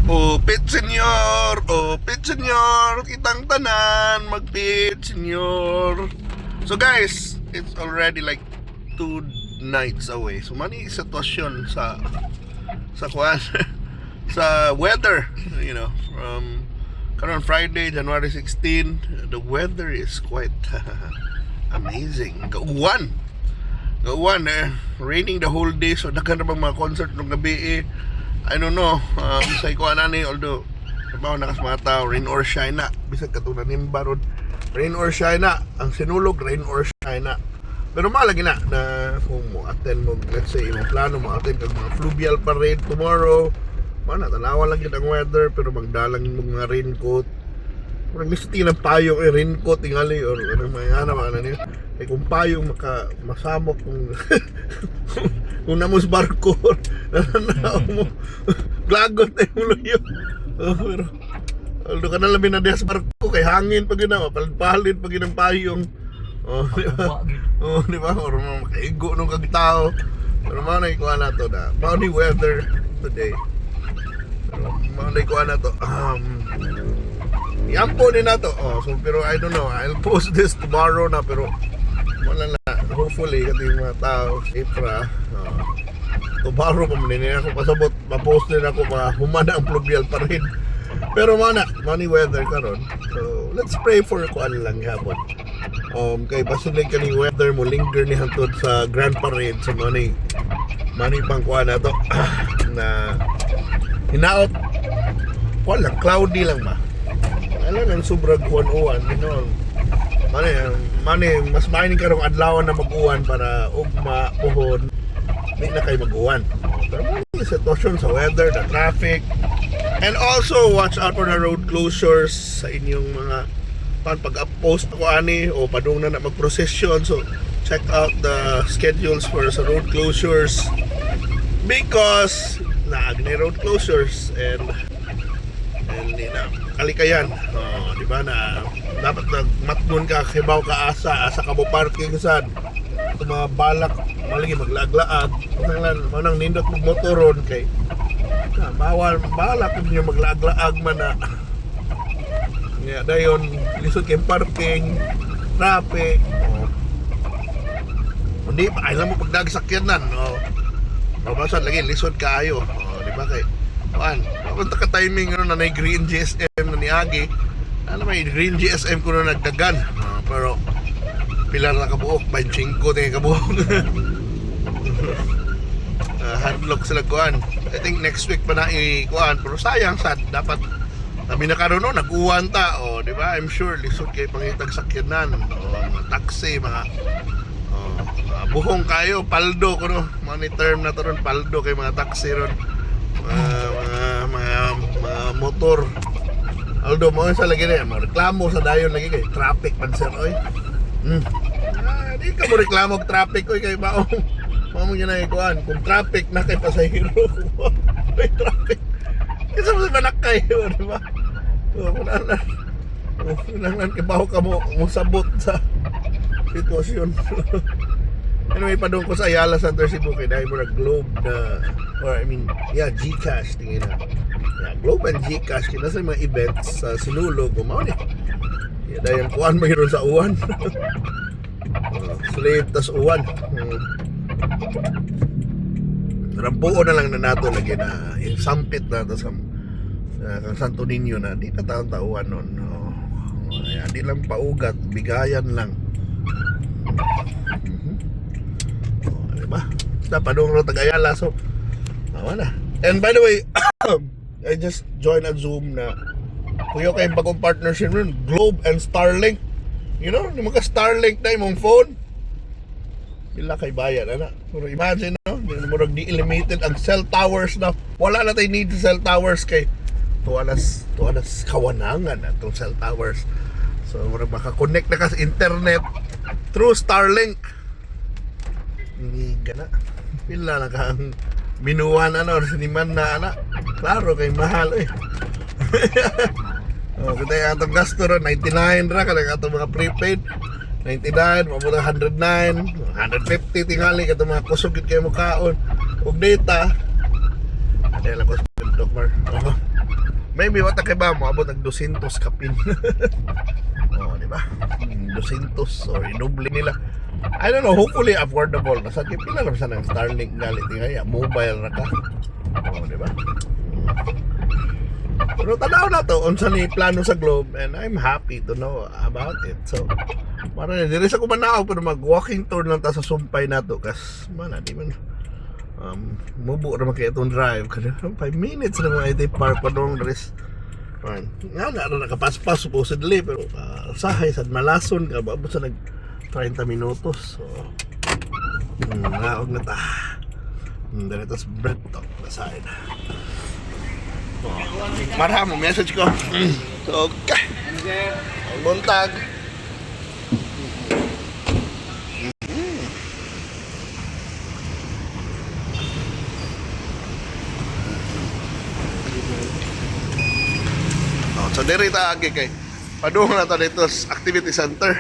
Pit senyor, kitang tanan, mag-pit senyor. So guys, it's already like 2 nights away. So mani sitwasyon sa kuan sa weather, you know, from karon Friday, January 16, the weather is quite amazing. Gauwan, raining the whole day. So daghan na bang mga concert nung gabi I don't know, sa ikuan ani, although trabaho na kas mga tao, rain or shine na, bisag katong nanimba ron, rain or shine na, ang sinulog rain or shine na. Pero malagi na kung mo attend mo, let's say imong plano mo attend kag mga fluvial parade tomorrow, mana tanawa lang yun ang weather, pero magdalang yung mga raincoat. Kung gusto tingnan payong raincoat tingali or ano mga niyo. Kung payong masamok kung kung namos barko nananaw mo glagot na yung luyo. Pero although ka na labi na des barko kay hangin pag yun na palit pag yun ang payong. Di ba? Or makaigo nung kagitao. Pero mga naikuha na to na funny weather today. Pero mga naikuha na to iampo din na to. So, pero I don't know, I'll post this tomorrow na, pero wala na, hopefully kasi yung mga tao April tomorrow pa maninin ako pasabot, mapost din ako humana ang fluvial pa rin. Pero money weather karon, so let's pray for kuan lang hapon. Kay basilig kaning weather mo linger ni hantod sa Grand Parade sa money pang kuan na to na hinaot wala, cloudy lang ba. Alam ang sobrang kuan-uwan, you know. Mas maining karong adlaw na mag-uwan para ugma puhon di na kay mag-uwan. Pero may sitwasyon sa weather, the traffic, and also watch out for the road closures sa inyong mga pag-post ako ani o padung na mag-procession. So check out the schedules for sa road closures because naag ni road closures and kalikayan, di ba na dapat nagmatgon ka kibaw ka asa ka mo parking sad ito mga balak malagi maglaglaag manang nindot mo motoron kay bawal balak kung niyo maglaglaag man na nga dayon lisod kay parking traffic hindi pa alam mo pag nagsakyanan mabasad lagi lisod kaayo di ba kay papunta ka timing na may green GSM na niagi. May green GSM ko na nagdagan. Pero pilar na kabuok, 25 na yung kabuok. Handlock sila kuhan. I think next week pa na i-kuhan. Pero sayang sad, dapat nabi na karoon nag-uwan ta. Di ba? I'm sure lisod kayo pangitag sakyanan. Mga taxi, mga buhong kayo, paldo ko no. Mga term na to ron, paldo kay mga taxi ron. Mga motor. Although mo sa lagi na mo reklamo sa dayon lagi kay traffic man sir oy. Di ka mo reklamo og traffic oy kay mao mo na ikuan kung traffic na kay pasahero. Oy traffic. Kasi mo sa nakay di ba? Kunan kay baho ka mo sabot sa sitwasyon. Anyway, padung ko sa Ayala Center Cebu kay dahil mo na Globe na Gcash tingin na. Globe and Gcash kina sa mga events sa Sinulog mao ni. Dahil kuan mayroon sa uwan. Slave tas uwan. Rampuo na lang na nato lagi na yung sampit na tas kang Santo Niño na di na taon-tauan nun. Di lang paugat, bigayan lang. Diba? Basta padung ro Tagayala so wala. And by the way, I just joined a Zoom na kuya kay bagong partnership rin Globe and Starlink. You know, yung mga Starlink na imong phone ila kay bayad ana. Pero imagine no, murag di limited ang cell towers na. Wala na tay need sa cell towers kay tuanas kawanangan atong cell towers. So murag maka-connect na ka sa internet through Starlink. Hindi gana. Pila na kang minuan siniman na ana. Klaro kay mahal kita yung atong gasto ron 99 ra kada atong mga prepaid 99, mabulang 109, 150 tingali katong mga kusog kay mo kaon ug data. Adela ko sa Dokmar. Maybe wata kay ba mo abot ng 200 kapin. Oh, di ba? 200 or idoble nila. I don't know, hopefully affordable. Nasa pila lang sa ng Starlink galit kaya mobile ra ka. Oh, di ba? Pero tanaw na to unsa ni plano sa Globe and I'm happy to know about it. So, mara na diri sa ko manaw pero mag walking tour lang ta sa Sumpay nato kas mana di man mubo ra man kay itong drive kada 5 minutes na mga iti park pa dong dress. Man, nga na nakapaspas supposedly pero sahay sad malason ka abot sa nag 30 minutos. So, naog na ta. Dito sa bread talk na side. Marhamo message ko. So, okay. Buntag. So diri ta agi kay padung na ta dito sa activity center.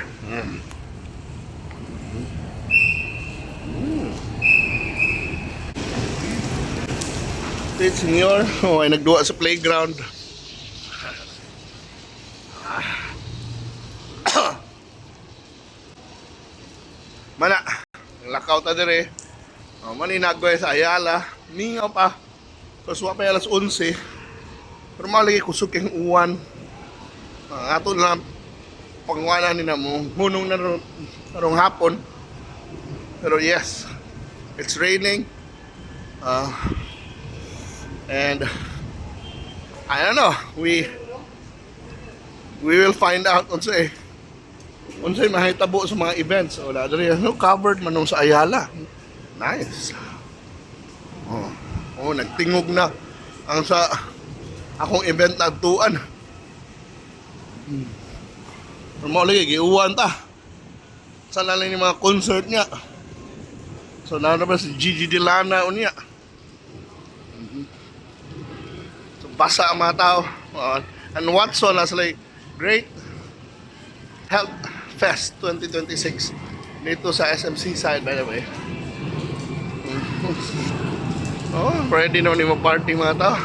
Senior, oh, ay nagduwa sa playground. Mana, lakaw ta dire. Oh, maninagway sa Ayala, mingaw pa. Kaswa pa alas 11. Pero malagi kusog keng uwan. Ato na pangwana ni na mo. Hunong na karong hapon. Pero yes, it's raining. And I don't know. We will find out unsay mahitabo sa mga events. Wala diri no covered manong sa Ayala. Nice. Oh, nagtingog na ang sa akong event na tuan. Normal lagi giuwan ta. Sa lalay ni mga concert niya. So na ba si Gigi Delana unya. So basa ang mga tao. And Watson as like Great Health Fest 2026 dito sa SMC side by the way. Oh, ready na ni mo party mga tao.